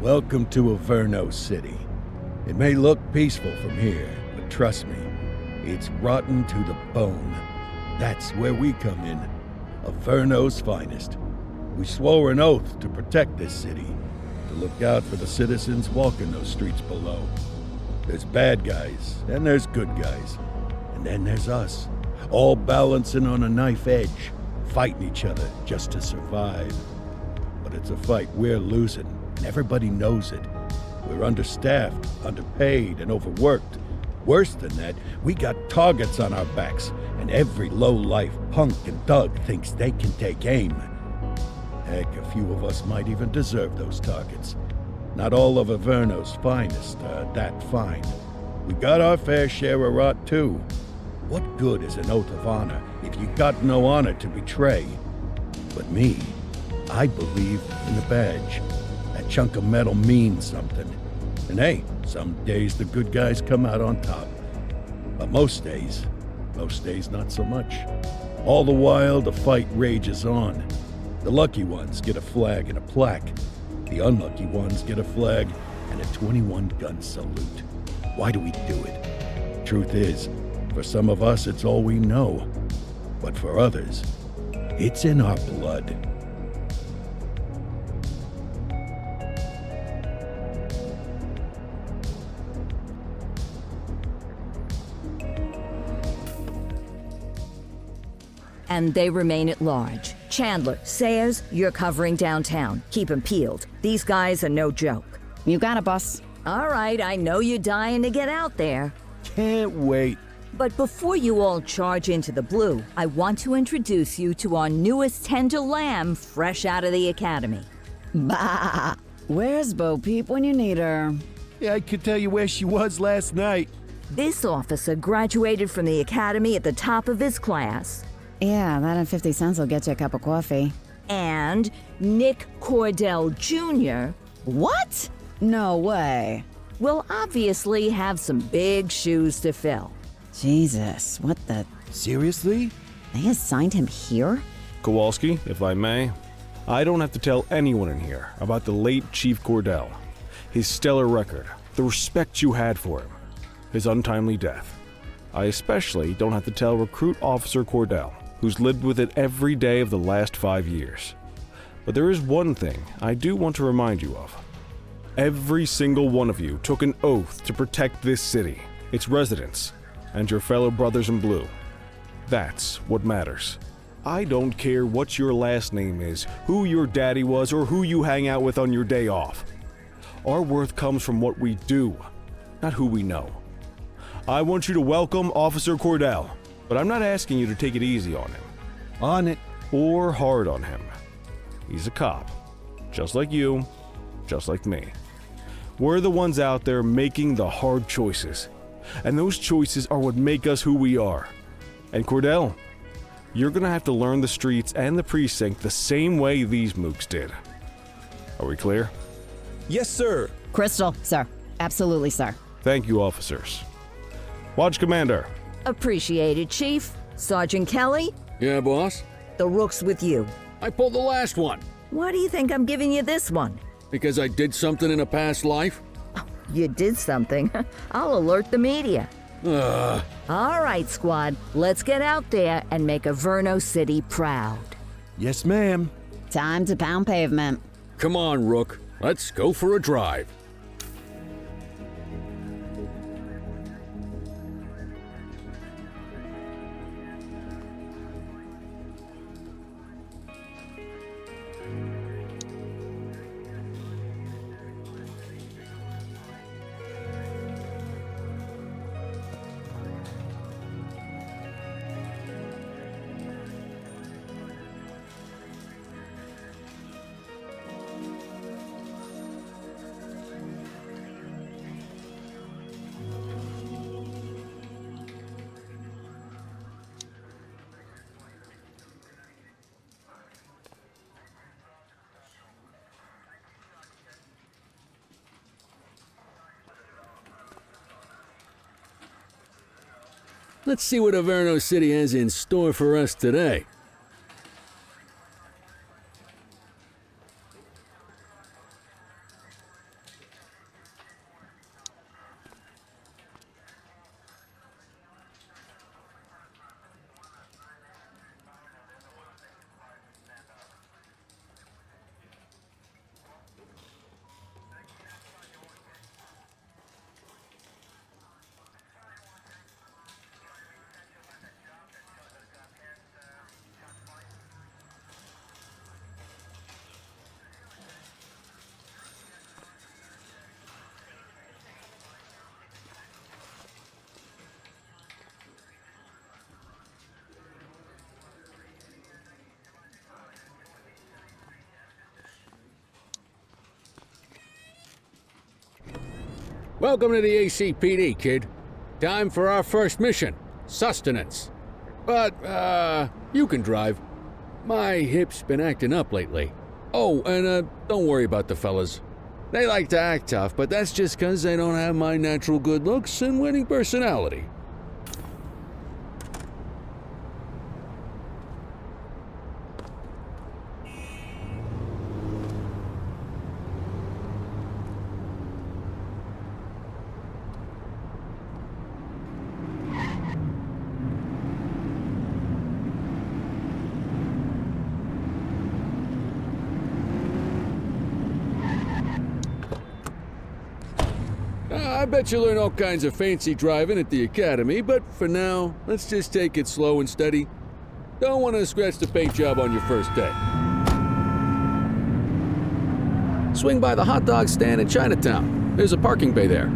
Welcome to Averno City. It may look peaceful from here, but trust me, it's rotten to the bone. That's where we come in. Averno's finest. We swore an oath to protect this city, to look out for the citizens walking those streets below. There's bad guys, and there's good guys. And then there's us, all balancing on a knife edge, fighting each other just to survive. But it's a fight we're losing, and everybody knows it. We're understaffed, underpaid, and overworked. Worse than that, we got targets on our backs, and every low-life punk and thug thinks they can take aim. Heck, a few of us might even deserve those targets. Not all of Averno's finest are that fine. We got our fair share of rot, too. What good is an oath of honor if you got no honor to betray? But me, I believe in the badge. That chunk of metal means something. And hey, some days the good guys come out on top. But most days not so much. All the while, the fight rages on. The lucky ones get a flag and a plaque. The unlucky ones get a flag and a 21-gun salute. Why do we do it? Truth is, for some of us, it's all we know. But for others, it's in our blood. And they remain at large. Chandler, Sayers, you're covering downtown. Keep 'em peeled. These guys are no joke. You got it, boss. All right, I know you're dying to get out there. Can't wait. But before you all charge into the blue, I want to introduce you to our newest tender lamb fresh out of the academy. Bah! Where's Bo Peep when you need her? Yeah, I could tell you where she was last night. This officer graduated from the academy at the top of his class. Yeah, that and 50 cents will get you a cup of coffee. And Nick Cordell Jr. What? No way. will obviously have some big shoes to fill. Jesus, what the... Seriously? They assigned him here? Kowalski, if I may, I don't have to tell anyone in here about the late Chief Cordell, his stellar record, the respect you had for him, his untimely death. I especially don't have to tell Recruit Officer Cordell, who's lived with it every day of the last 5 years. But there is one thing I do want to remind you of. Every single one of you took an oath to protect this city, its residents, and your fellow brothers in blue. That's what matters. I don't care what your last name is, who your daddy was, or who you hang out with on your day off. Our worth comes from what we do, not who we know. I want you to welcome Officer Cordell, but I'm not asking you to take it easy on him. On it. Or hard on him. He's a cop, just like you, just like me. We're the ones out there making the hard choices, and those choices are what make us who we are. And Cordell, you're gonna have to learn the streets and the precinct the same way these mooks did. Are we clear? Yes, sir. Crystal, sir. Absolutely, sir. Thank you, officers. Watch Commander. Appreciated, Chief. Sergeant Kelly, Yeah, boss? the rook's with you. I pulled the last one Why do you think I'm giving you this one? because I did something in a past life. You did something. I'll alert the media. Ugh. All right, squad. Let's get out there and make Averno City proud. Yes, ma'am. Time to pound pavement. Come on, Rook. Let's go for a drive. Let's see what Averno City has in store for us today. Welcome to the ACPD, kid. Time for our first mission, sustenance. But, you can drive. My hip's been acting up lately. Oh, and, don't worry about the fellas. They like to act tough, but that's just 'cause they don't have my natural good looks and winning personality. I bet you learn all kinds of fancy driving at the academy, but for now, let's just take it slow and steady. Don't want to scratch the paint job on your first day. Swing by the hot dog stand in Chinatown. There's a parking bay there.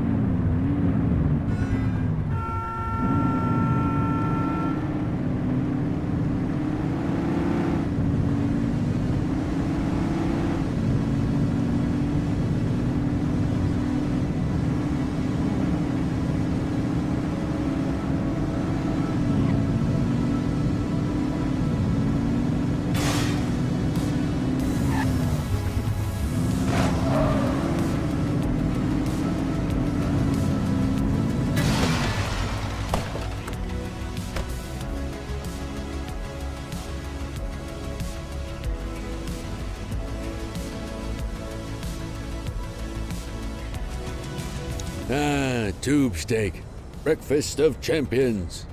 Ah, tube steak. Breakfast of champions.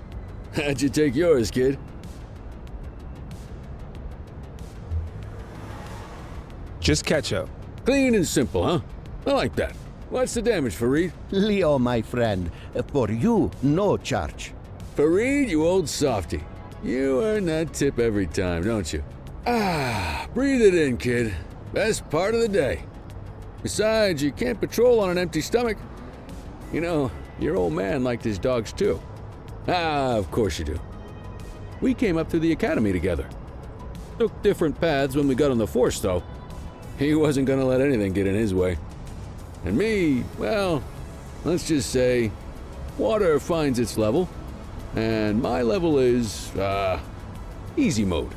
How'd you take yours, kid? Just ketchup. Clean and simple, huh? I like that. What's the damage, Fareed? Leo, my friend, for you, no charge. Fareed, you old softy. You earn that tip every time, don't you? Ah, breathe it in, kid. Best part of the day. Besides, you can't patrol on an empty stomach. You know, your old man liked his dogs too. Ah, of course you do. We came up through the academy together. Took different paths when we got on the force, though. He wasn't gonna let anything get in his way. And me, well, let's just say, water finds its level, and my level is, easy mode.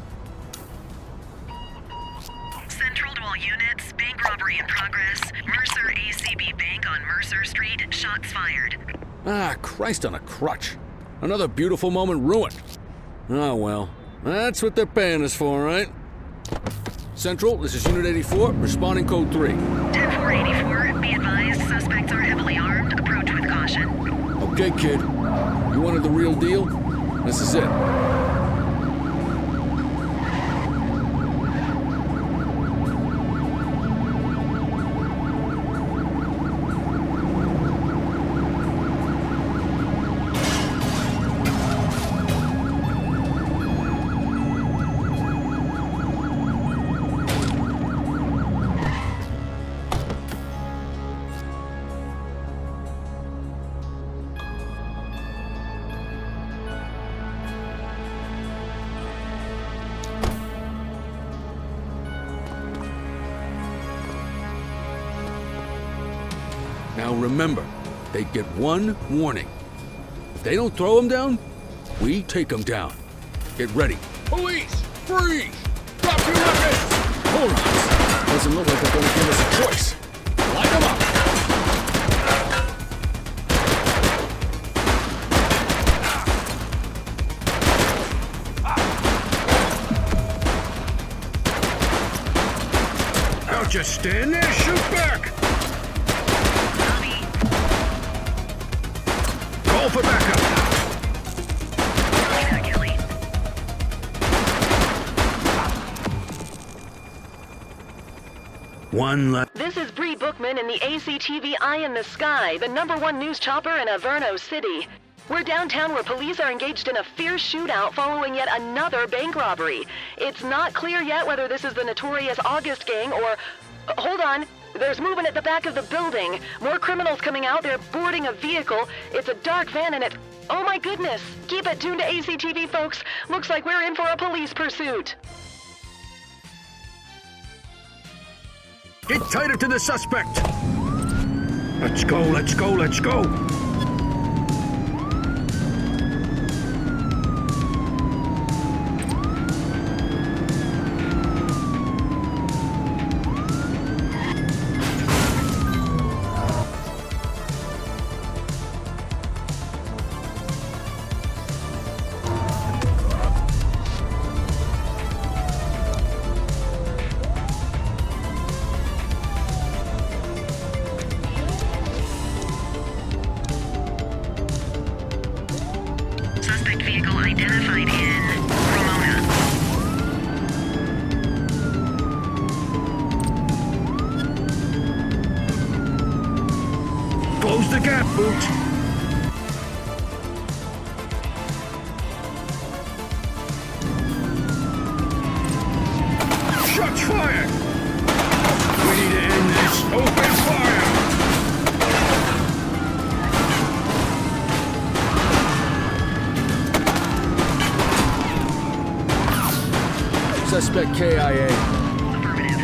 Central to all units, bank robbery in progress. Mercer ACB Bank on Mercer Street, shots fired. Ah, Christ on a crutch. Another beautiful moment ruined. Oh well, that's what they're paying us for, right? Central, this is Unit 84, responding code 3. 10-484, be advised, suspects are heavily armed, approach with caution. Okay, kid. You wanted the real deal? This is it. Now remember, they get one warning. If they don't throw them down, we take them down. Get ready. Police! Freeze! Drop your weapons! Hold on. Doesn't look like they're going to give us a choice. Light them up! Don't just stand there, shoot back! Call for backup! One left. This is Bree Bookman in the ACTV Eye in the Sky, the #1 news chopper in Averno City. We're downtown where police are engaged in a fierce shootout following yet another bank robbery. It's not clear yet whether this is the notorious August gang or... hold on. There's movement at the back of the building. More criminals coming out. They're boarding a vehicle. It's a dark van and it's... oh my goodness. Keep it tuned to ACTV, folks. Looks like we're in for a police pursuit. Get tighter to the suspect! Let's go, let's go, let's go! Suspect vehicle identified in Pomona. Close the gap, Boots! Shots fired! We need to end this! Open fire! Suspect KIA. Affirmative.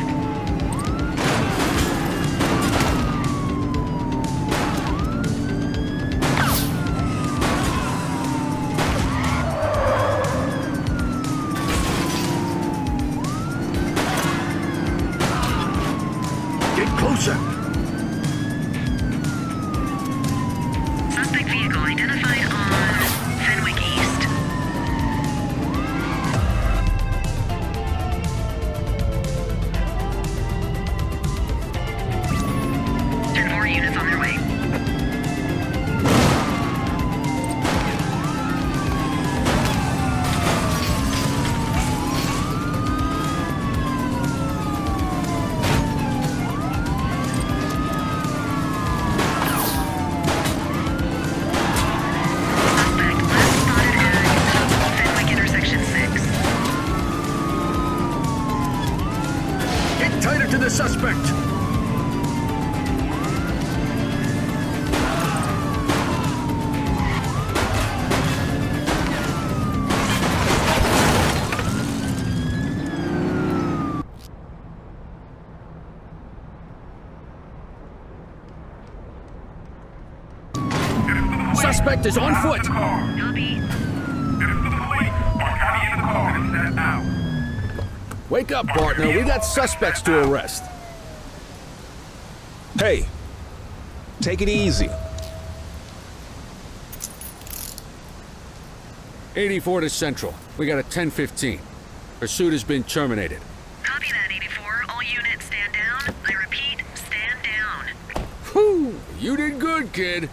Get closer! Suspect vehicle identified on Fenwick East. 10-4 units on their way. Suspect last spotted at Fenwick intersection 6. Get tighter to the suspect! Suspect is on foot! Copy. Wake up, partner. We got suspects to arrest. Hey, take it easy. 84 to Central. We got a 10-15. Pursuit has been terminated. Copy that, 84. All units stand down. I repeat, stand down. Whew! You did good, kid.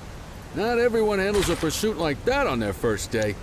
Not everyone handles a pursuit like that on their first day.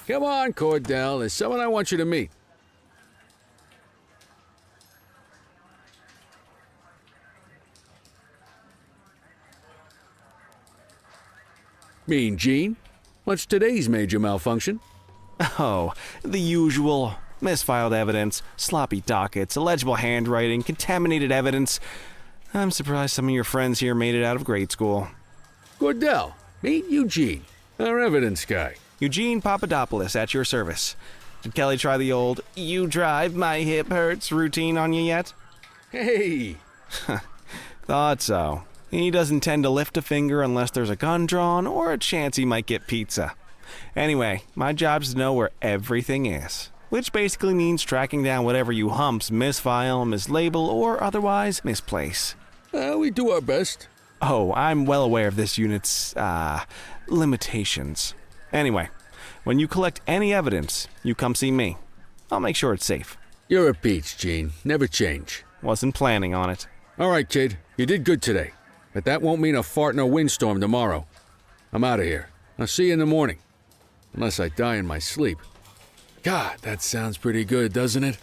Come on, Cordell. There's someone I want you to meet. Mean Gene? What's today's major malfunction? Oh, the usual. Misfiled evidence, sloppy dockets, illegible handwriting, contaminated evidence. I'm surprised some of your friends here made it out of grade school. Cordell, meet Eugene. Our evidence guy. Eugene Papadopoulos at your service. Did Kelly try the old, you drive, my hip hurts routine on you yet? Hey! Thought so. He doesn't tend to lift a finger unless there's a gun drawn or a chance he might get pizza. Anyway, my job's to know where everything is, which basically means tracking down whatever you humps misfile, mislabel, or otherwise misplace. We do our best. Oh, I'm well aware of this unit's, limitations. Anyway, when you collect any evidence, you come see me. I'll make sure it's safe. You're a peach, Gene. Never change. Wasn't planning on it. All right, kid. You did good today. But that won't mean a fart in a windstorm tomorrow. I'm out of here. I'll see you in the morning. Unless I die in my sleep. God, that sounds pretty good, doesn't it?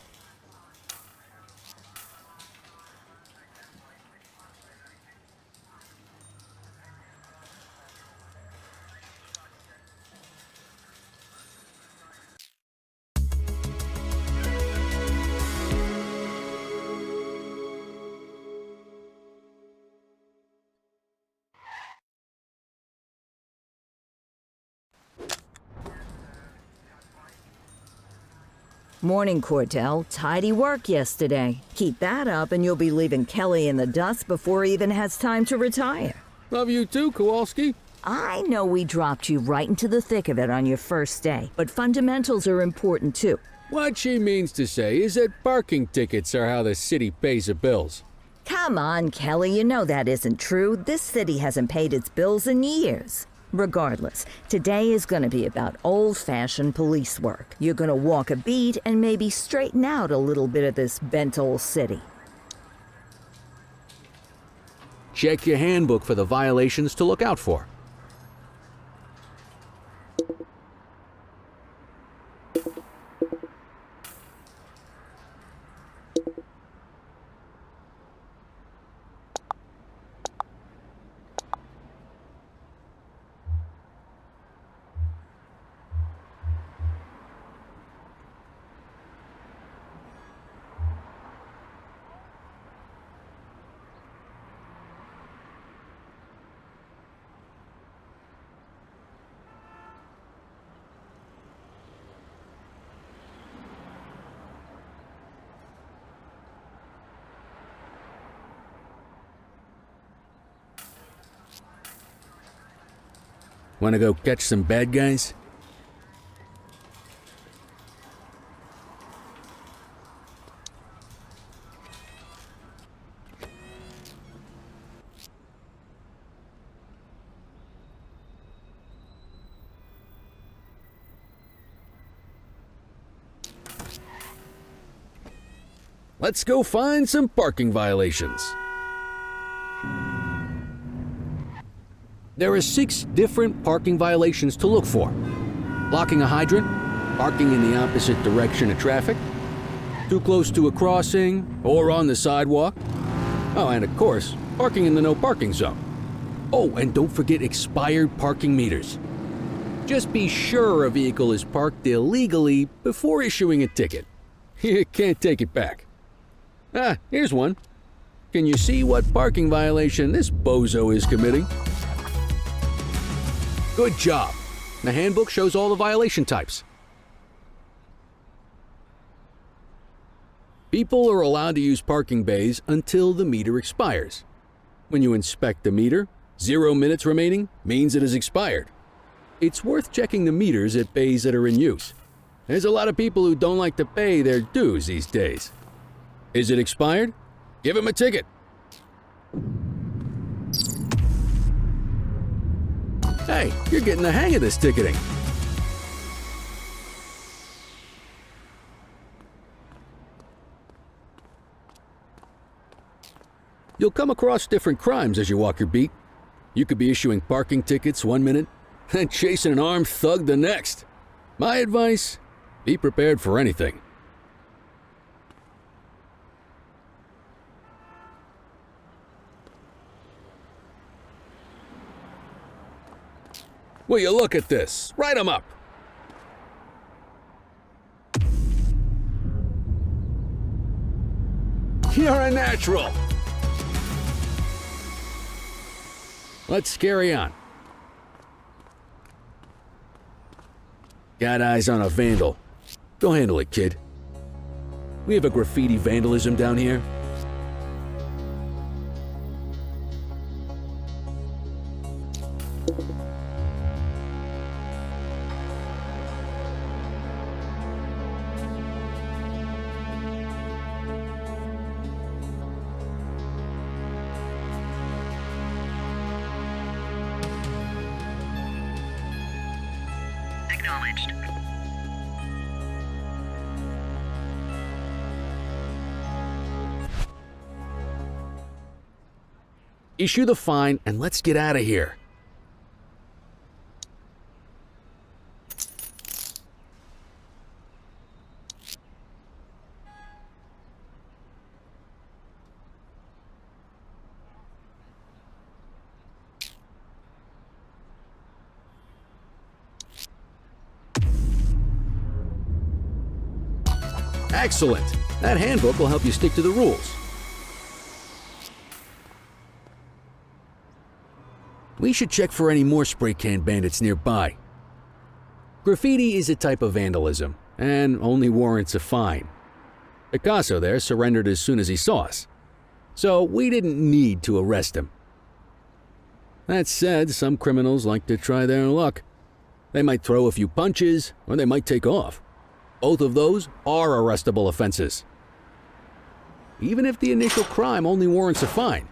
Morning, Cordell. Tidy work yesterday. Keep that up and you'll be leaving Kelly in the dust before he even has time to retire. Love you too, Kowalski. I know we dropped you right into the thick of it on your first day, but fundamentals are important too. What she means to say is that parking tickets are how the city pays the bills. Come on, Kelly, you know that isn't true. This city hasn't paid its bills in years. Regardless, today is going to be about old-fashioned police work. You're going to walk a beat and maybe straighten out a little bit of this bent old city. Check your handbook for the violations to look out for. Wanna go catch some bad guys? Let's go find some parking violations. There are 6 different parking violations to look for. Blocking a hydrant, parking in the opposite direction of traffic, too close to a crossing or on the sidewalk. Oh, and of course, parking in the no parking zone. Oh, and don't forget expired parking meters. Just be sure a vehicle is parked illegally before issuing a ticket. You can't take it back. Ah, here's one. Can you see what parking violation this bozo is committing? Good job. The handbook shows all the violation types. People are allowed to use parking bays until the meter expires. When you inspect the meter, 0 minutes remaining means it has expired. It's worth checking the meters at bays that are in use. There's a lot of people who don't like to pay their dues these days. Is it expired? Give him a ticket. Hey, you're getting the hang of this ticketing. You'll come across different crimes as you walk your beat. You could be issuing parking tickets 1 minute and chasing an armed thug the next. My advice, be prepared for anything. Will you look at this? Write 'em up. You're a natural. Let's carry on. Got eyes on a vandal. Go handle it, kid. We have a graffiti vandalism down here. Acknowledged. Issue the fine and let's get out of here. Excellent! That handbook will help you stick to the rules. We should check for any more spray can bandits nearby. Graffiti is a type of vandalism, and only warrants a fine. Picasso there surrendered as soon as he saw us, so we didn't need to arrest him. That said, some criminals like to try their luck. They might throw a few punches, or they might take off. Both of those are arrestable offenses. Even if the initial crime only warrants a fine,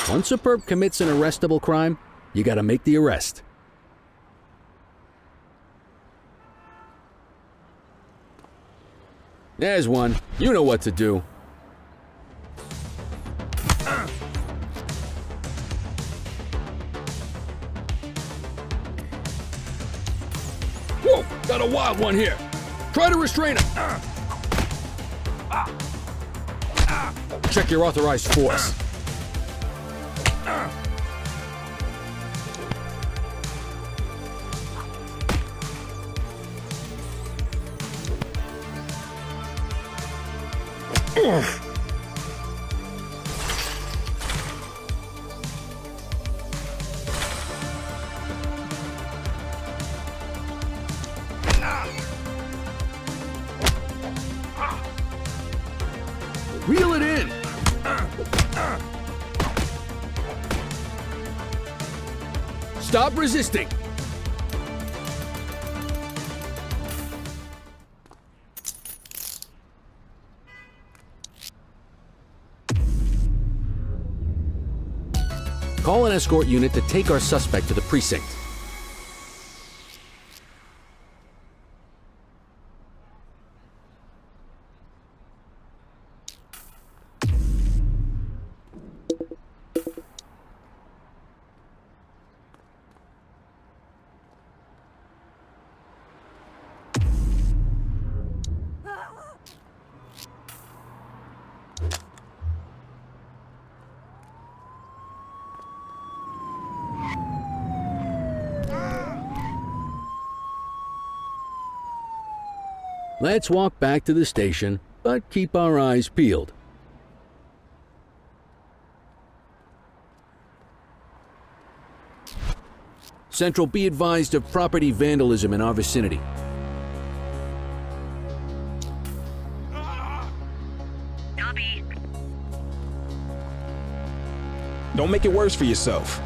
once a perp commits an arrestable crime, you gotta make the arrest. There's one. You know what to do. Whoa! Got a wild one here. Try to restrain him. Check your authorized force. Reel it in! Stop resisting! Call an escort unit to take our suspect to the precinct. Let's walk back to the station, but keep our eyes peeled. Central, be advised of property vandalism in our vicinity. Copy. Don't make it worse for yourself.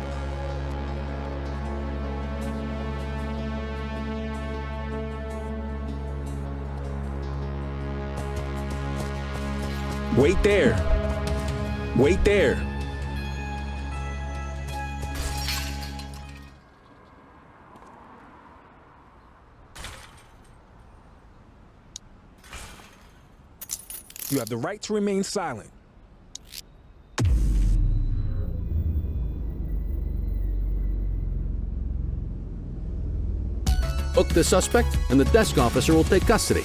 Wait there. Wait there. You have the right to remain silent. Book the suspect, and the desk officer will take custody.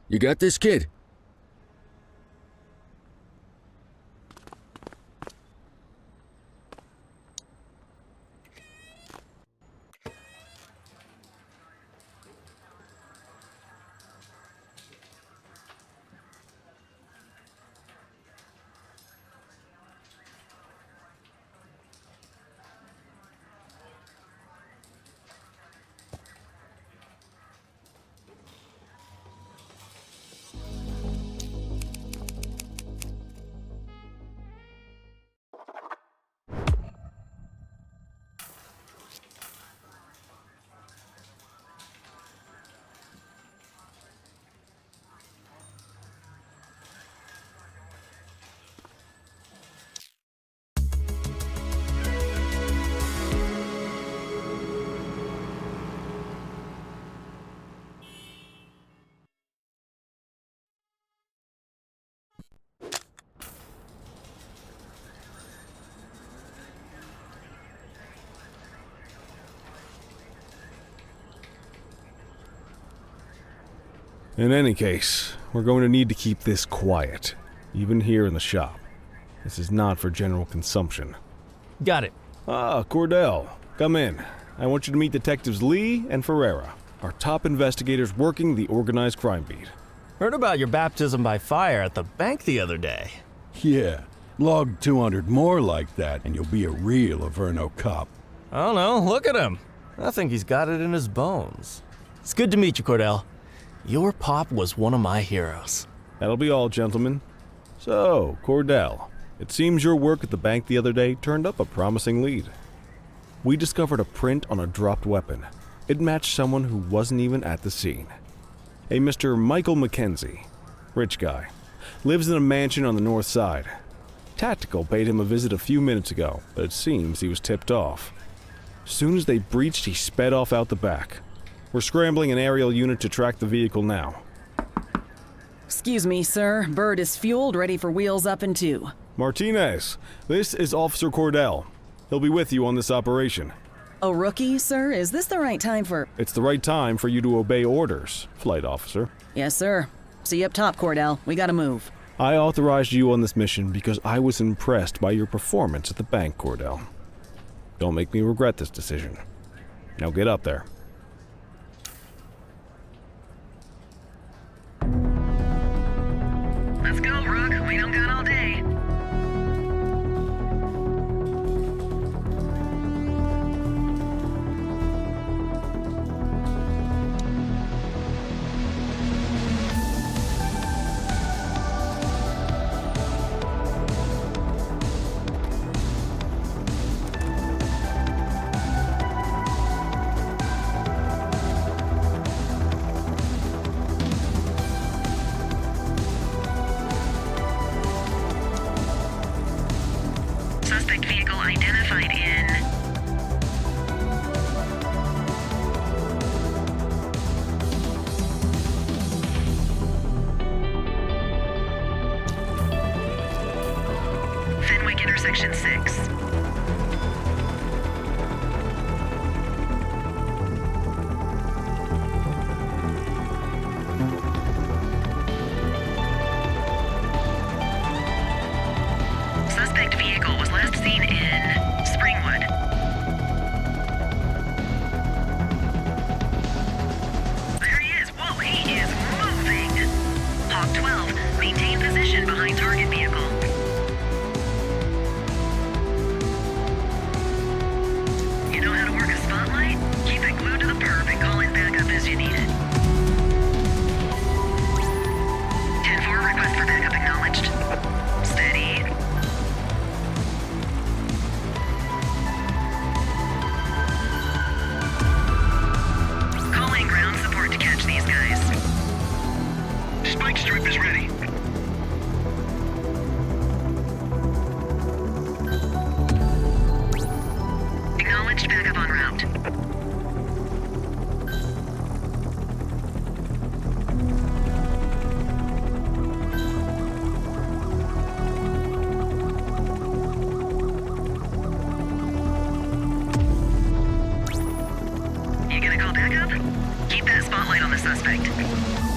You got this, kid? In any case, we're going to need to keep this quiet, even here in the shop. This is not for general consumption. Got it. Ah, Cordell, come in. I want you to meet Detectives Lee and Ferreira, our top investigators working the organized crime beat. Heard about your baptism by fire at the bank the other day. Yeah, log 200 more like that and you'll be a real Averno cop. I don't know, look at him. I think he's got it in his bones. It's good to meet you, Cordell. Your pop was one of my heroes. That'll be all, gentlemen. So, Cordell, it seems your work at the bank the other day turned up a promising lead. We discovered a print on a dropped weapon. It matched someone who wasn't even at the scene. A Mr. Michael Mackenzie, rich guy, lives in a mansion on the north side. Tactical paid him a visit a few minutes ago, but it seems he was tipped off. Soon as they breached, he sped off out the back. We're scrambling an aerial unit to track the vehicle now. Excuse me, sir. Bird is fueled, ready for wheels up in 2. Martinez, this is Officer Cordell. He'll be with you on this operation. A rookie, sir? Is this the right time for... It's the right time for you to obey orders, Flight Officer. Yes, sir. See you up top, Cordell. We gotta move. I authorized you on this mission because I was impressed by your performance at the bank, Cordell. Don't make me regret this decision. Now get up there. Let's go, Rook. We don't got all day. Suspect vehicle identified in... Fenwick intersection 6. Suspect vehicle was last seen in Springwood. There he is. Whoa, he is moving. Hawk 12, maintain position behind target vehicle. You know how to work a spotlight? Keep it glued to the perp and call in backup as you need it. 10-4, request for backup acknowledged. Steady. Calling ground support to catch these guys. Spike strip is ready. Acknowledged, backup en route. You gonna call backup? Keep that spotlight on the suspect.